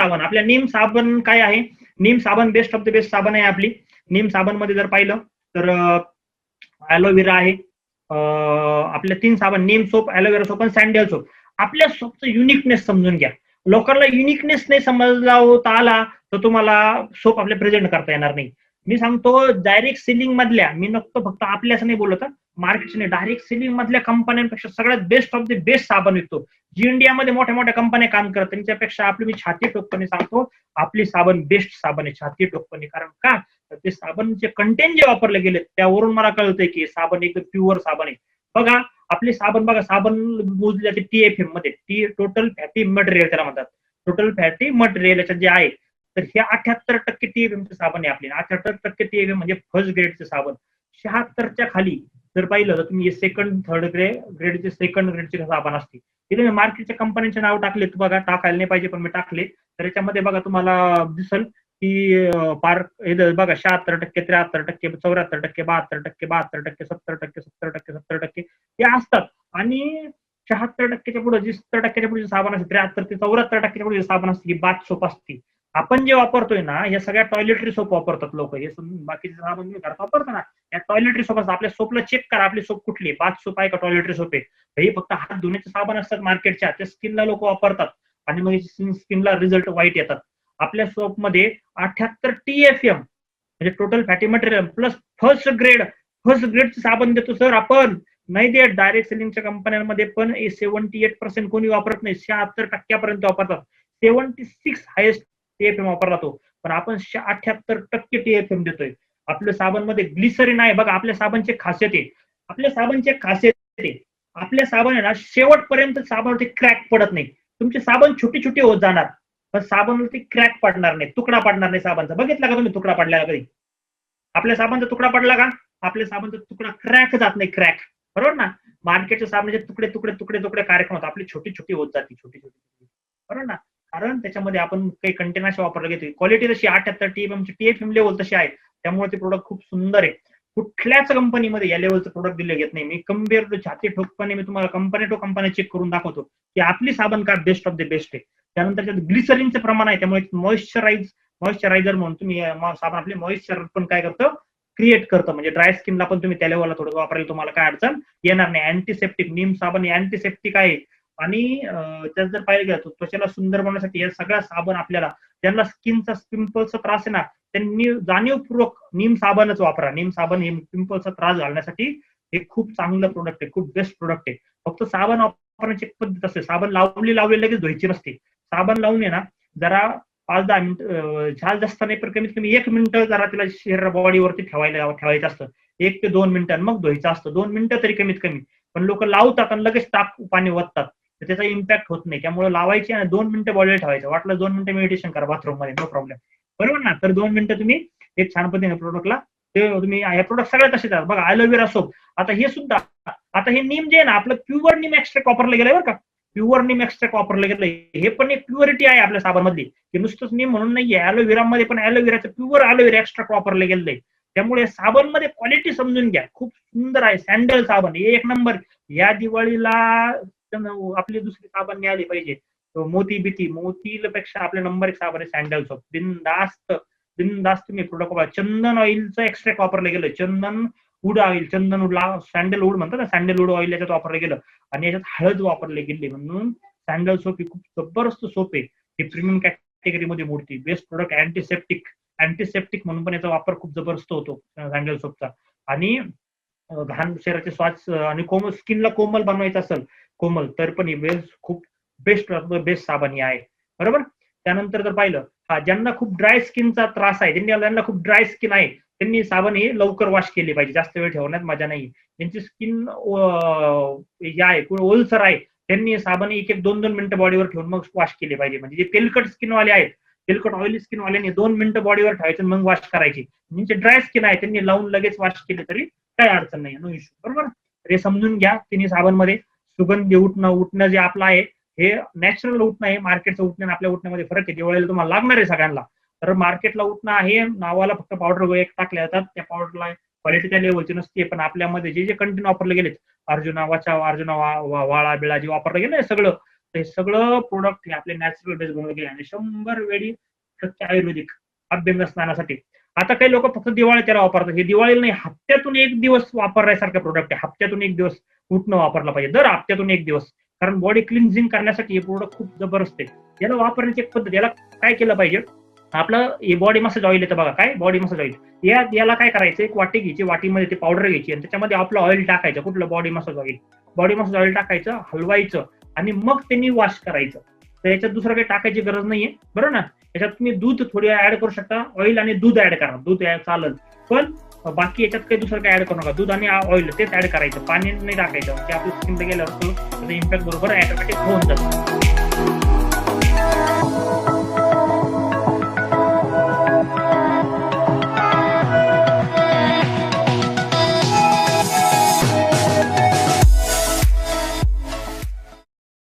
साबण. आपल्या नीम साबण काय आहे? नीम साबण बेस्ट ऑफ द बेस्ट साबण आहे आपली. नीम साबण मध्ये जर पाहिलं तर ॲलोव्हेरा आहे, आपल्या 3 साबण, नीम सोप, ॲलोव्हेरा सोप आणि सँडल सोप. आपल्या सोपचं युनिकनेस समजून घ्या. लोकांना युनिकनेस नाही समजला होता आला तर तुम्हाला सोप आपल्या प्रेझेंट करता येणार नाही. मी सांगतो डायरेक्ट सेलिंग मधल्या, मी नको फक्त आपल्याच नाही बोलत, मार्केटने डायरेक्ट सेलिंग मधल्या कंपन्यांपेक्षा सगळ्यात बेस्ट ऑफ द बेस्ट साबण विकतो. जी इंडियामध्ये मोठ्या मोठ्या कंपन्या काम करतात त्यांच्यापेक्षा आपली, मी छाती ठोकपणे सांगतो, आपली साबण बेस्ट साबण आहे, छाती ठोकपणे. कारण का? ते साबणचे कंटेंट जे वापरले गेले त्यावरून मला कळतंय की साबण एकदम प्युअर साबण आहे. बघा आपले साबण, बघा साबण मोजले जाते TFM मध्ये, टोटल फॅटी मटेरियल त्याला म्हणतात. टोटल फॅटी मटेरियल याच्यात जे आहे तर हे 78% TFMचे साबण आहे आपले. 78% TFM म्हणजे फर्स्ट ग्रेडचे साबण. 76च्या खाली जर पाहिलं तर तुम्ही सेकंड थर्ड ग्रेडचे, सेकंड ग्रेडचे साबण असते. तिथे मार्केटच्या कंपन्यांचे नाव टाकले, बघा टाकायला नाही पाहिजे पण मी टाकले, तर याच्यामध्ये बघा तुम्हाला दिसल की पार्क बघा 76%, 73%, 74%, 72%, 72%, 70%, 70%, 70% हे असतात. आणि 76%च्या पुढे जी 70%च्या पुढे साबण असते, 73 ते 74%च्या पुढे साबण असते, ही बाथ सोप असते. आपण जे वापरतोय ना या सगळ्या टॉयलेटरी सोप वापरतात लोक. हे बाकीचे साबण तुम्ही घरात वापरता ना, या टॉयलेटरी सोप असतात. आपल्या सोपला चेक करा, आपली सोप कुठली, बाथ सोप आहे का टॉयलेटरी सोप आहे. हे फक्त हात धुण्याचे साबण असतात मार्केटच्या, त्या स्किनला लोक वापरतात आणि मग स्किनला रिझल्ट वाईट येतात. आपल्या सोप मध्ये 78 TFM म्हणजे total fatty material plus first ग्रेडचं साबण देतो सर आपण. नाही देत. डायरेक्ट सेलिंगच्या कंपन्यांमध्ये पण 78% कोणी वापरत नाही, 76% वापरतात. 76 हायेस्ट TFM वापरला तो, पण आपण 78% TFM देतोय. आपल्या साबण मध्ये ग्लिसरीन आहे. बघा आपल्या साबणची खासियत आहे, आपल्या साबण आहे ना शेवटपर्यंत साबणवरती क्रॅक पडत नाही. तुमचे साबण छोटी छोटी होत जाणार पण साबणवरती क्रॅक पडणार नाही, तुकडा पडणार नाही साबणचा. बघितला का तुम्ही तुकडा पडलेला कधी? आपल्या साबणचा तुकडा पडला का? आपल्या साबणचा तुकडा क्रॅक जात नाही, क्रॅक. बरोबर ना? मार्केटच्या साबणाचे तुकडे तुकडे तुकडे तुकडे कार्यक्रम होतात, आपली छोटी छोटी होत जाते, छोटी छोटी. बरोबर ना? कारण त्याच्यामध्ये आपण काही कंटेन असे वापरले घेतोय. क्वालिटी तशी 78 TFM लेवल तशी आहे, त्यामुळे ते प्रोडक्ट खूप सुंदर आहे. कुठल्याच कंपनीमध्ये या लेवलचं प्रोडक्ट दिले घेत नाही. मी कम्पेअर टू छाती ठोकपणे मी तुम्हाला कंपनी टू कंपनी चेक करून दाखवतो की आपली साबण का बेस्ट ऑफ द बेस्ट आहे. त्यानंतर त्यात ग्लिसरीनचं प्रमाण आहे, त्यामुळे मॉइश्चरायझर म्हणून तुम्ही साबण आपले मॉइश्चर पण काय करतं, क्रिएट करतं. म्हणजे ड्राय स्किनला पण तुम्ही त्या लेवलला थोडं वापरायला तुम्हाला काय अडचण येणार नाही. अँटीसेप्टिक, नीम साबण अँटीसेप्टिक आहे. आणि त्यात जर पाहिलं गेलं तर त्वचेला सुंदर बनवण्यासाठी या सगळ्या साबण आपल्याला, ज्यांना स्किनचा पिंपल्सचा त्रास आहे ना त्यांनी जाणीवपूर्वक नीम साबणच वापरा. नीम साबण हे पिंपल्सचा त्रास घालण्यासाठी हे खूप चांगलं प्रोडक्ट आहे, खूप बेस्ट प्रोडक्ट आहे. फक्त साबण वापरण्याची पद्धत असते, साबण लावली लगेच धुवायची नसते. साबण लावून आहे ना जरा 5-10 मिनिटं, झाल जास्त नाही पण कमीत कमी 1 मिनिटं जरा तिला शरीर बॉडीवरती ठेवायचं असतं. 1 ते 2 मिनिटं, मग धुवायचं असतं. 2 मिनिटं तरी कमीत कमी. पण लोक लावतात आणि लगेच पाणी वततात, तर त्याचा इम्पॅक्ट होत नाही. त्यामुळे लावायची आणि 2 मिनिटं बॉडीला ठेवायचं. वाटलं 2 मिनिटं मेडिटेशन करा बाथरूम मध्ये, नो प्रॉब्लेम. बरोबर ना? तर 2 मिनिटं तुम्ही एक छान पद्धतीने प्रोडक्टला ते तुम्ही, हे प्रोडक्ट सगळ्यात तसेच आहेत. बघा ॲलोव्हेरा सोप, आता हे सुद्धा, आता हे नीम जे आहे ना आपलं प्युअर नीम एक्स्ट्रॅक्ट वापरलं गेलंय बरं का, प्युअर नीम एक्स्ट्रॅक्ट वापरलं गेलंय. हे पण एक प्युरिटी आहे आपल्या साबणमधली, की नुसतंच नीम म्हणून नाहीये. ॲलोव्हेरा मध्ये पण ॲलोव्हेराचं प्युअर ॲलोव्हेरा एक्स्ट्रॅक्ट वापरलं गेलंय. त्यामुळे साबण मध्ये क्वालिटी समजून घ्या, खूप सुंदर आहे. सँडल साबण एक नंबर. या दिवाळीला आपली दुसरी साबण मिळाली पाहिजे, मोतीपेक्षा आपल्या नंबर 1 साबण आहे सँडल सोप. बिनधास्त तुम्ही प्रोडक्ट वापरा. चंदन ऑइलचं एक्स्ट्रॅक्ट वापरलं गेलं, चंदन वूड ऑइल, सँडलवूड म्हणतात ना, सँडलवूड ऑइल याच्यात वापरलं गेलं आणि याच्यात हळद वापरली गेली. म्हणून सँडल सोप ही खूप जबरदस्त सोप आहे. ही प्रीमियम कॅटेगरीमध्ये मोडती. बेस्ट प्रोडक्ट, अँटीसेप्टिक म्हणून पण याचा वापर खूप जबरदस्त होतो सँडल सोपचा. आणि घाण शरीराचे श्वास आणि स्किनला कोमल बनवायचं असेल, कोमल, तर पण ही खूप बेस्ट साबण आहे. बरोबर? त्यानंतर जर पाहिलं, ज्यांना खूप ड्राय स्किनचा त्रास आहे, ज्यांना खूप ड्राय स्किन आहे, त्यांनी साबण हे लवकर वॉश केली पाहिजे, जास्त वेळ ठेवण्यात मजा नाही. ज्यांची स्किन आहे, ओलसर आहे, त्यांनी साबण 1-2 मिनिटं बॉडीवर ठेवून मग वॉश केली पाहिजे. म्हणजे जे तेलकट स्किनवाले आहेत, तेलकट ऑइली स्किनवाल्यांनी 2 मिनिटं बॉडीवर ठेवायचं मग वॉश करायची. ज्यांची ड्राय स्किन आहे त्यांनी लावून लगेच वॉश केली तरी काय अडचण नाही, नो इश्यू. बरोबर? हे समजून घ्या. तिन्ही साबण मध्ये सुगंधी उठणं जे आपलं आहे हे नॅचरल उठणं आहे. मार्केटचं उठणं आणि आपल्या उठण्यामध्ये फरक आहे. दिवाळीला तुम्हाला लागणार आहे सगळ्यांना. तर मार्केटला उठणं आहे, नावाला फक्त पावडर एक टाकल्या जातात, त्या पावडरला क्वालिटी त्या लेवलची नसते. पण आपल्यामध्ये जे कंटेंट वापरले गेलेत, अर्जुना वाळा बिळा जे वापरलं गेलं सगळं, हे सगळं प्रोडक्ट हे आपले नॅचरल बेस बनवले गेले आणि 100% आयुर्वेदिक अभ्यंग स्नानासाठी. आता काही लोक फक्त दिवाळी त्याला वापरतात. हे दिवाळीला नाही, हप्त्यातून एक दिवस वापरण्यासारखं प्रोडक्ट आहे. हप्त्यातून एक दिवस उठणं वापरला पाहिजे, दर हप्त्यातून एक दिवस. कारण बॉडी क्लिन्झिंग करण्यासाठी हे प्रोडक्ट खूप जबरदस्त आहे. याला वापरण्याची एक पद्धत, याला काय केलं पाहिजे, आपलं हे बॉडी मसाज ऑइल येतं बघा, काय बॉडी मसाज ऑइल, याला काय करायचं, एक वाटी घ्यायची, वाटीमध्ये ते पावडर घ्यायची आणि त्याच्यामध्ये आपलं ऑइल टाकायचं, कुठलं बॉडी मसाज ऑइल टाकायचं, हलवायचं आणि मग त्यांनी वॉश करायचं. तर याच्यात दुसरं काही टाकायची गरज नाहीये, बरोबर ना. याच्यात तुम्ही दूध थोडी ऍड करू शकता, ऑइल आणि दूध ऍड करा, दूध चालेल, पण बाकी याच्यात काही दुसरं काही ऍड करू नका. दूध आणि ऑइल तेच ऍड करायचं, पाणी नाही टाकायचं. म्हणजे आपल्या स्किनला गेल्यावर त्याचा इम्पॅक्ट बरोबर ऑटोमॅटिक होऊन जातं.